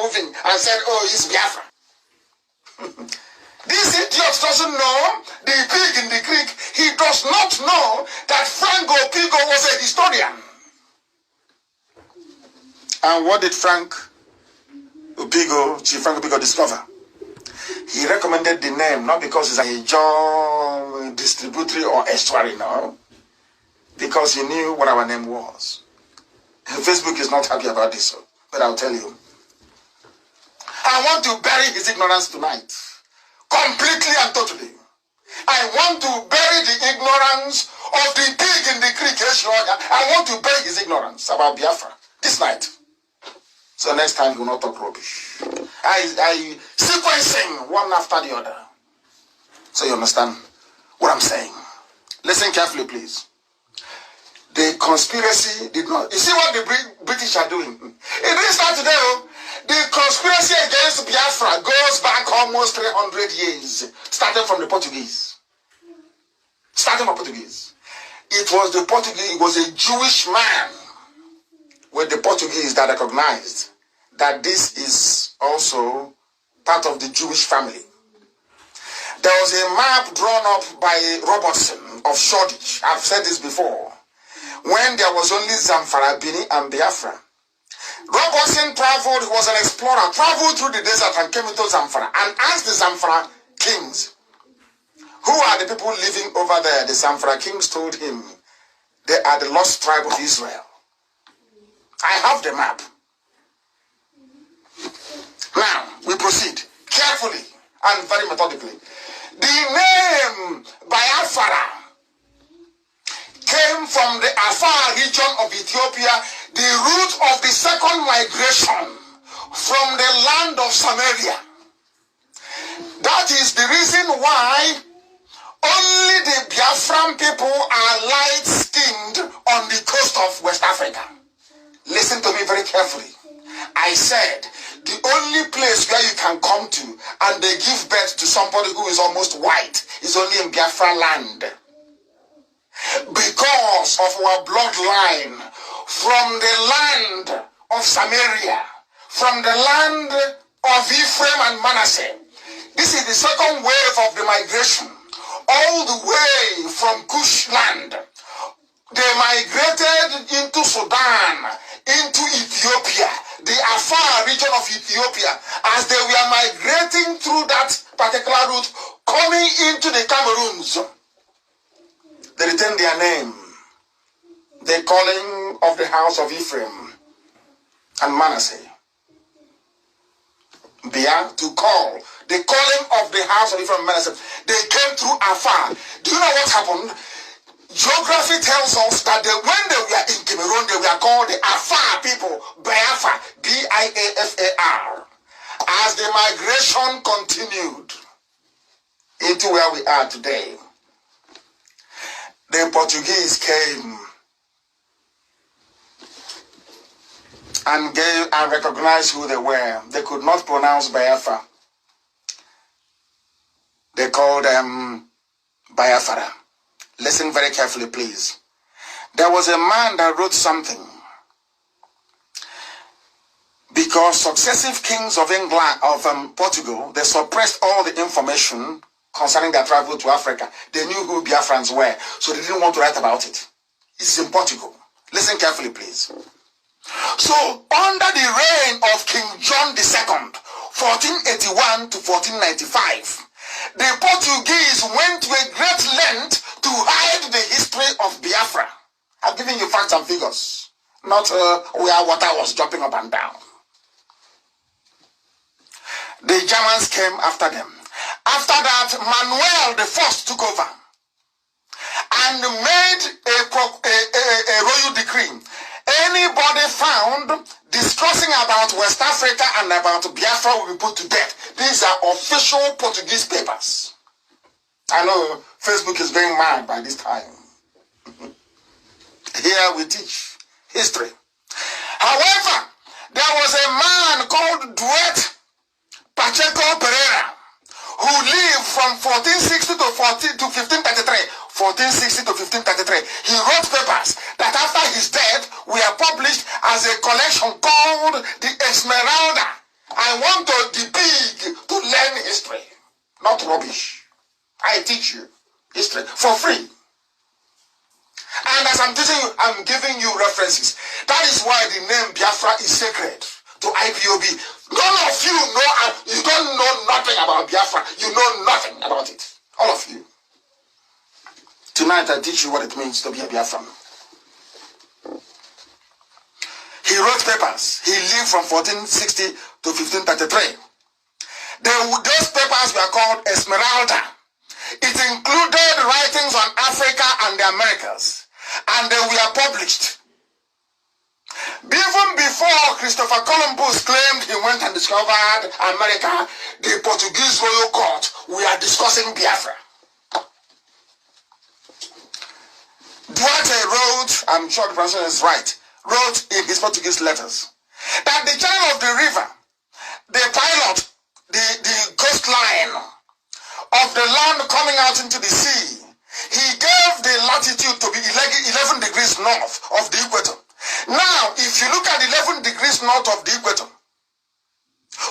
moving and said, oh, it's Biafra. This idiot doesn't know the pig in the creek. He does not know that Frank Opigo was a historian. And what did Chief Frank Opigo discover? He recommended the name not because it's a John distributory or estuary, no. Because he knew what our name was. Facebook is not happy about this, but I'll tell you. I want to bury his ignorance tonight. Completely and totally. I want to bury the ignorance of the pig in the creek. I want to bury his ignorance about Biafra this night. So next time he will not talk rubbish. I sequencing one after the other. So you understand what I'm saying. Listen carefully, please. The conspiracy did not... You see what the British are doing? It didn't start today. The conspiracy against Biafra goes back almost 300 years, starting from the Portuguese. Starting from Portuguese. It was the Portuguese, it was a Jewish man with the Portuguese that recognized that this is also part of the Jewish family. There was a map drawn up by Robertson of Shoreditch. I've said this before. When there was only Zamfara, Bini, and Biafra. Robertson traveled, he was an explorer, traveled through the desert and came into Zamfara and asked the Zamfara kings, who are the people living over there? The Zamfara kings told him, they are the lost tribe of Israel. I have the map. Now, we proceed carefully and very methodically. The name Biafra came from the Afar region of Ethiopia, the root of the second migration from the land of Samaria. That is the reason why only the Biafran people are light-skinned on the coast of West Africa. Listen to me very carefully. I said, the only place where you can come to and they give birth to somebody who is almost white is only in Biafra land. Because of our bloodline from the land of Samaria, from the land of Ephraim and Manasseh. This is the second wave of the migration, all the way from Kush land. They migrated into Sudan, into Ethiopia, the Afar region of Ethiopia. As they were migrating through that particular route, coming into the Cameroons, they retained their name, the calling of the house of Ephraim and Manasseh. To call, the calling of the house of Ephraim and Manasseh. They came through Afar. Do you know what happened? Geography tells us that when they were in Cameroon, they were called the Afar people, Biafra, B-I-A-F-A-R. As the migration continued into where we are today, the Portuguese came and recognized who they were. They could not pronounce Biafra. They called them Biafra. Listen very carefully, please. There was a man that wrote something. Because successive kings of England, of Portugal, they suppressed all the information concerning their travel to Africa. They knew who Biafrans were, so they didn't want to write about it. It's in Portugal. Listen carefully, please. So, under the reign of King John II, 1481 to 1495, the Portuguese went to a great length to hide the history of Biafra. I've given you facts and figures, not where water was jumping up and down. The Germans came after them. After that, Manuel I took over and made a royal decree. Anybody found discussing about West Africa and about Biafra will be put to death. These are official Portuguese papers. I know Facebook is going mad by this time. Here we teach history. However, there was a man called Duet Pacheco Pereira who lived from 1460 to 1533. 1460 to 1533. He wrote papers that after his death were published as a collection called the Esmeralda. I want the pig to learn history, not rubbish. I teach you history for free. And as I'm teaching you, I'm giving you references. That is why the name Biafra is sacred to IPOB. None of you know, you don't know nothing about Biafra. You know nothing about it. All of you. Tonight I teach you what it means to be a Biafran. He wrote papers. He lived from 1460 to 1533. Those papers were called Esmeralda. It included writings on Africa and the Americas, and they were published. Even before Christopher Columbus claimed he went and discovered America, the Portuguese royal court were discussing Biafra. Duarte wrote, I'm sure the pronunciation is right, wrote in his Portuguese letters that the channel of the river, the pilot, the coastline of the land coming out into the sea, he gave the latitude to be 11 degrees north of the equator. Now, if you look at 11 degrees north of the equator,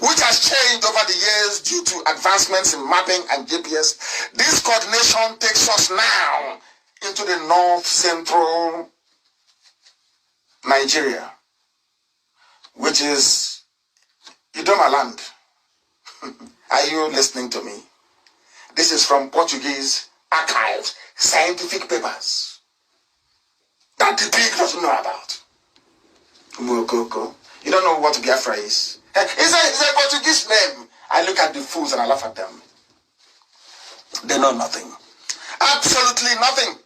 which has changed over the years due to advancements in mapping and GPS, this coordination takes us now into the north central Nigeria, which is Idoma land. Are you listening to me? This is from Portuguese archives, scientific papers that the pig doesn't know about. Mokoko. You don't know what Biafra is. It's a Portuguese name. I look at the fools and I laugh at them. They know nothing. Absolutely nothing.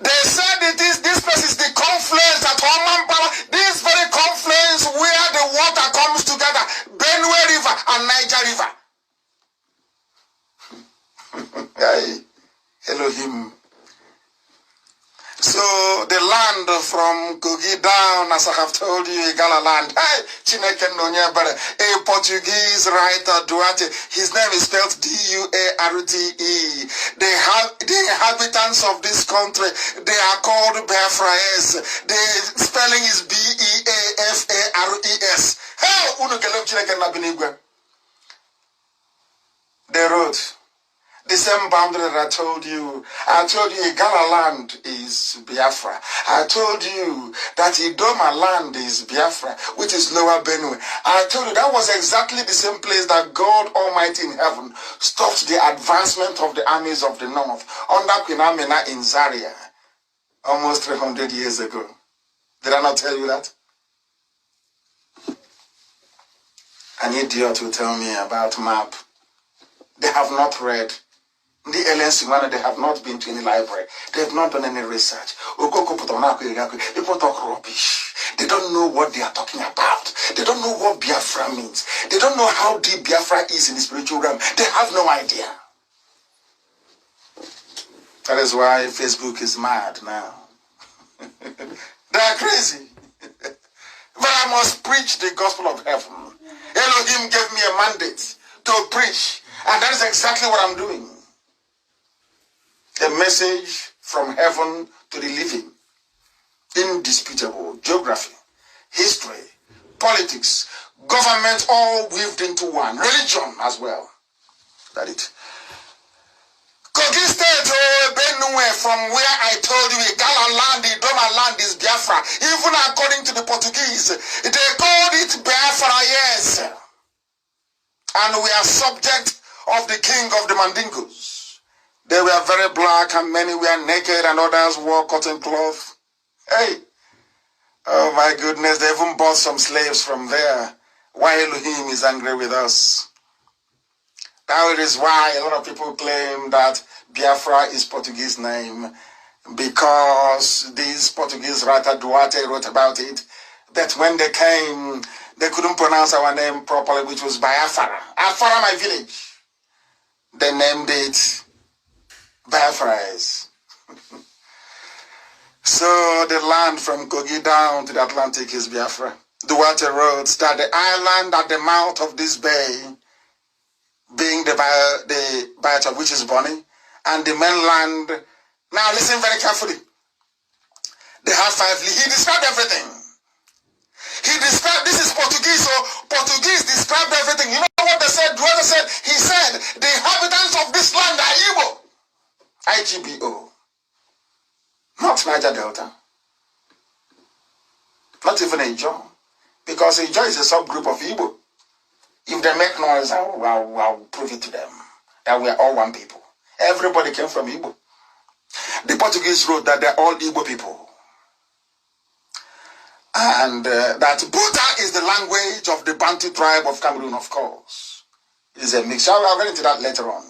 They said this place is the confluence at Oman, this very confluence where the water comes together, Benue River and Niger River. Hey, Elohim. So the land from Kogi down, as I have told you, Igala land. Hey, Chineke Nonyebere, a Portuguese writer, Duarte. His name is spelled D-U-A-R-T-E. The inhabitants of this country, they are called Biafraes. The spelling is B-E-A-F-A-R-E-S. Hey, Unukelem Chineke Nabinigwe. They wrote the same boundary that I told you. I told you Igala land is Biafra. I told you that Idoma land is Biafra, which is Lower Benue. I told you that was exactly the same place that God Almighty in heaven stopped the advancement of the armies of the north under Queen Amina in Zaria almost 300 years ago. Did I not tell you that? An idiot will tell me about map. They have not read. The aliens, they have not been to any library. They have not done any research. People talk rubbish. They don't know what they are talking about. They don't know what Biafra means. They don't know how deep Biafra is in the spiritual realm. They have no idea. That is why Facebook is mad now. They are crazy. But I must preach the gospel of heaven. Elohim gave me a mandate to preach. And that is exactly what I'm doing. A message from heaven to the living. Indisputable. Geography, history, politics, government, all weaved into one. Religion as well. That it. Kogi State, Benue, from where I told you, Igala land, Idoma land is Biafra. Even according to the Portuguese, they called it Biafra, yes. And we are subject of the king of the Mandingos. They were very black and many were naked and others wore cotton cloth. Hey, oh my goodness, they even bought some slaves from there. Why Elohim is angry with us. That is why a lot of people claim that Biafra is Portuguese name, because this Portuguese writer Duarte wrote about it, that when they came, they couldn't pronounce our name properly, which was Biafra. Afara, my village. They named it Biafra. So the land from Kogi down to the Atlantic is Biafra. Duarte wrote that the island at the mouth of this bay, being the Biafra, which is Bonny, and the mainland. Now listen very carefully. They have 5 leaves. He described everything. He described, this is Portuguese, so Portuguese described everything. You know what they said? What said? He said, the inhabitants of this land are Igbo. IGBO. Not Niger Delta. Not even Ijo. Because Ijo is a subgroup of Igbo. If they make noise, I'll prove it to them that we are all one people. Everybody came from Igbo. The Portuguese wrote that they're all Igbo people. And that Buta is the language of the Bantu tribe of Cameroon, of course. It is a mix. I'll get into that later on.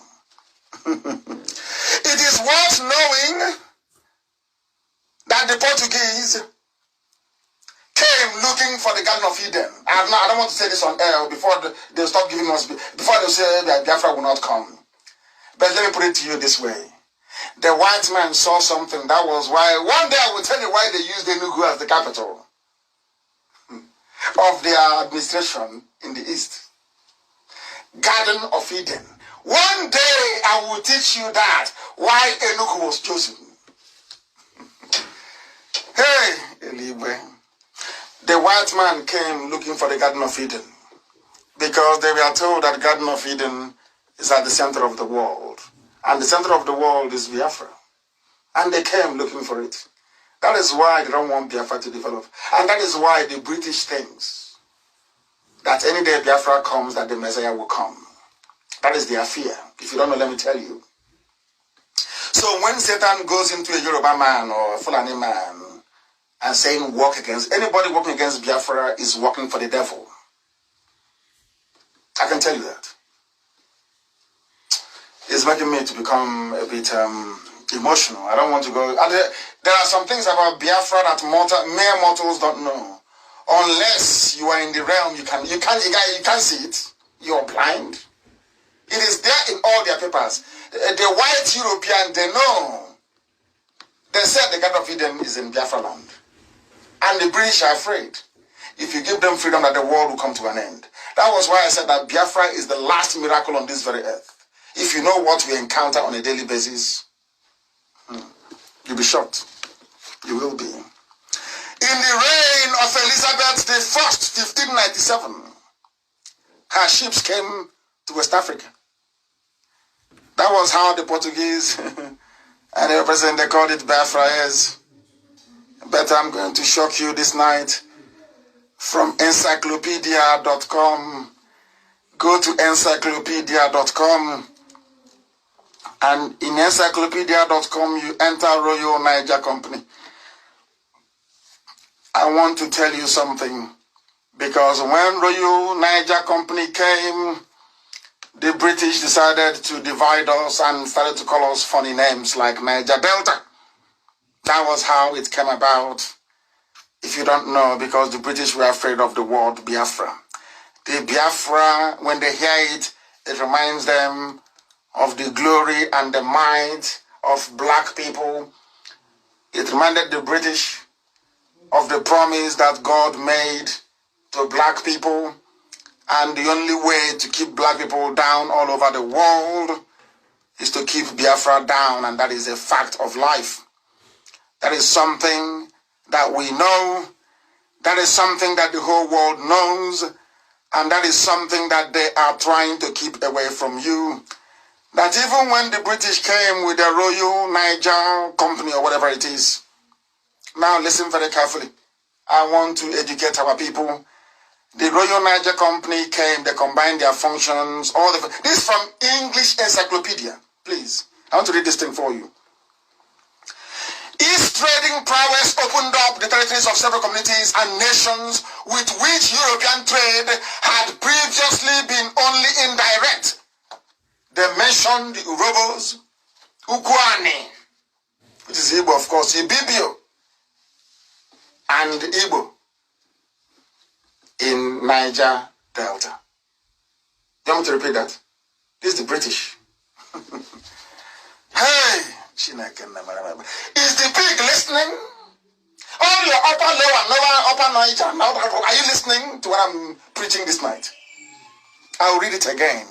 It is worth knowing that the Portuguese came looking for the Garden of Eden. I don't want to say this on air before they stop giving us, before they say that Biafra will not come. But let me put it to you this way. The white man saw something. That was why, one day I will tell you why they used Enugu as the capital of their administration in the east. Garden of Eden. One day I will teach you that, why Enugu was chosen. Hey, Elibe. The white man came looking for the Garden of Eden because they were told that the Garden of Eden is at the center of the world. And the center of the world is Biafra. And they came looking for it. That is why they don't want Biafra to develop. And that is why the British thinks that any day Biafra comes, that the Messiah will come. That is their fear. If you don't know, let me tell you. So when Satan goes into a Yoruba man or a Fulani man and saying walk against, anybody walking against Biafra is walking for the devil. I can tell you that. It's making me to become a bit emotional. I don't want to go. There are some things about Biafra that mere mortals don't know. Unless you are in the realm, you can't see it. You're blind. It is there in all their papers. The white European, they know. They said the Garden of Eden is in Biafra land. And the British are afraid. If you give them freedom, that the world will come to an end. That was why I said that Biafra is the last miracle on this very earth. If you know what we encounter on a daily basis, you'll be shocked. You will be. In the reign of Elizabeth I, 1597, her ships came to West Africa. That was how the Portuguese and the president, they called it Biafra is. But I'm going to shock you this night from encyclopedia.com. Go to encyclopedia.com. And in encyclopedia.com, you enter Royal Niger Company. I want to tell you something. Because when Royal Niger Company came, the British decided to divide us and started to call us funny names like Niger Delta. That was how it came about. If you don't know, because the British were afraid of the word Biafra. The Biafra, when they hear it, it reminds them of the glory and the might of black people. It reminded the British of the promise that God made to black people. And the only way to keep black people down all over the world is to keep Biafra down. And that is a fact of life. That is something that we know. That is something that the whole world knows. And that is something that they are trying to keep away from you. That even when the British came with the Royal Niger Company or whatever it is. Now listen very carefully. I want to educate our people. The Royal Niger Company came, they combined their functions. This is from English Encyclopedia. Please, I want to read this thing for you. East trading prowess opened up the territories of several communities and nations with which European trade had previously been only indirect. They mentioned the Urobos, Ukwane, which is Igbo, of course, Ibibio, and Igbo in Niger Delta. You want me to repeat that? This is the British. Hey! Is the pig listening? All your upper, lower, upper Niger. Are you listening to what I'm preaching this night? I'll read it again.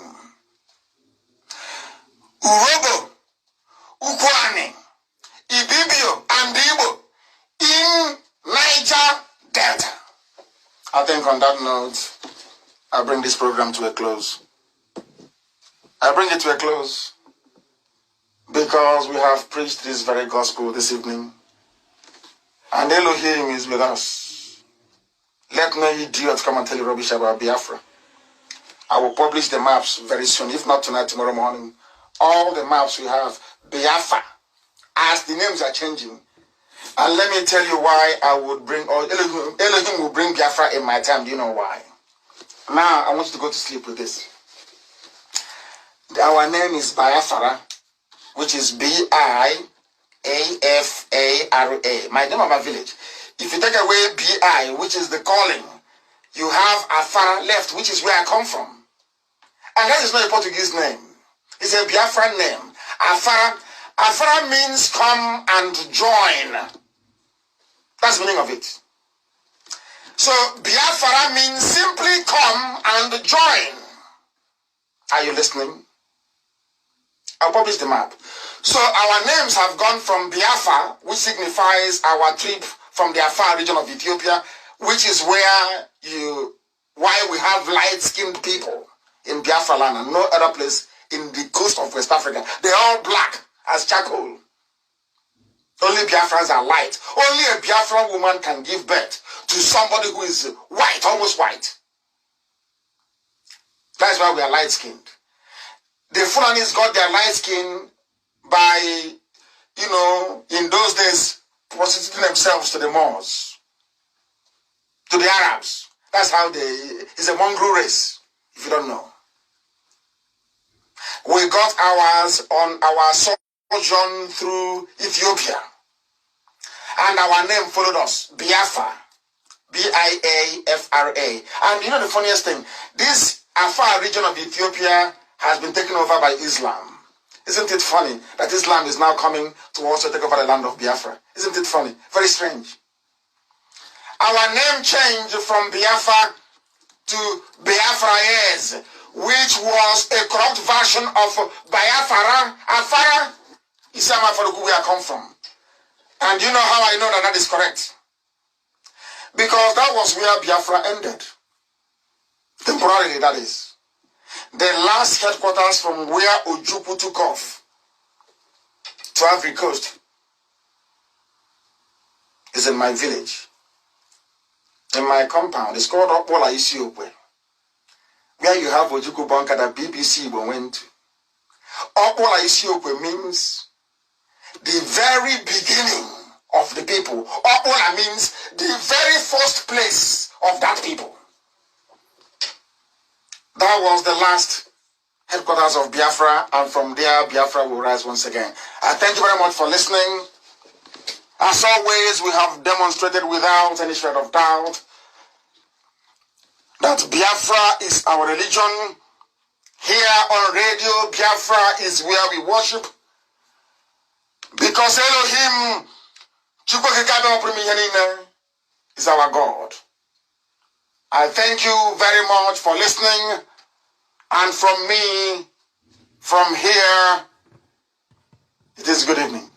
Urobo, Ukwane, Ibibio, and Igbo in Niger Delta. I think on that note, I bring this program to a close. I bring it to a close because we have preached this very gospel this evening. And Elohim is with us. Let no idiot come and tell you rubbish about Biafra. I will publish the maps very soon, if not tonight, tomorrow morning. All the maps we have, Biafra, as the names are changing. And let me tell you why I would bring, or Elohim will bring Biafra in my time. Do you know why? Now, I want you to go to sleep with this. Our name is Biafra, which is B-I-A-F-A-R-A. My name of my village. If you take away B-I, which is the calling, you have Afara left, which is where I come from. And that is not a Portuguese name. It's a Biafran name. Afara means come and join. That's the meaning of it. So Biafra means simply come and join. Are you listening? I'll publish the map. So our names have gone from Biafra, which signifies our trip from the Afar region of Ethiopia, which is why we have light-skinned people in Biafra land and no other place in the coast of West Africa. They're all black as charcoal. Only Biafrans are light. Only a Biafran woman can give birth to somebody who is white, almost white. That's why we are light-skinned. The Fulanis got their light skin by, in those days, prostituting themselves to the Moors, to the Arabs. That's how it's a mongrel race, if you don't know. We got ours on our sojourn through Ethiopia. And our name followed us, Biafra, B-I-A-F-R-A. And you know the funniest thing? This Afar region of Ethiopia has been taken over by Islam. Isn't it funny that Islam is now coming to also take over the land of Biafra? Isn't it funny? Very strange. Our name changed from Biafra to Biafraese, which was a corrupt version of Biafra. Afara is where I come from. And you know how I know that that is correct? Because that was where Biafra ended. Temporarily, that is. The last headquarters from where Ojukwu took off to Ivory Coast is in my village. In my compound. It's called Okwola Isiokwe, where you have Ojukwu bunker that BBC went to. Okwola Isiokwe means the very beginning of the people. Okwola means the very first place of that people. That was the last headquarters of Biafra, and from there, Biafra will rise once again. I thank you very much for listening. As always, we have demonstrated without any shred of doubt that Biafra is our religion. Here on radio, Biafra is where we worship. Because Elohim is our God. I thank you very much for listening. And from me, from here, it is good evening.